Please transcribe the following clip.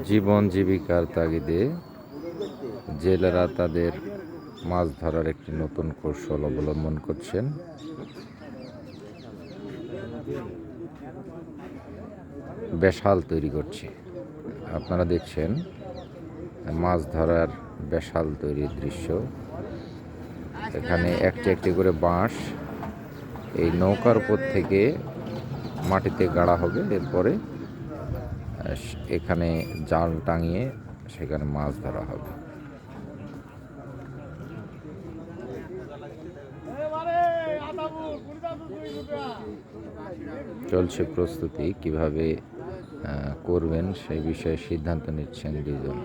জীবন জীবিকার তাগিদে জেলেরা তাদের মাছ ধরার একটি নতুন কৌশল অবলম্বন করছেন। বেশাল তৈরি করছে। আপনারা দেখছেন মাছ ধরার বেশাল তৈরির দৃশ্য। এখানে একটি একটি করে বাঁশ এই নৌকার উপর থেকে মাটিতে গাড়া হবে, এরপরে এখানে জাল টাঙিয়ে সেখানে মাছ ধরা হবে। চলছে প্রস্তুতি, কিভাবে করবেন সেই বিষয়ে সিদ্ধান্ত নিচ্ছেন দুজন।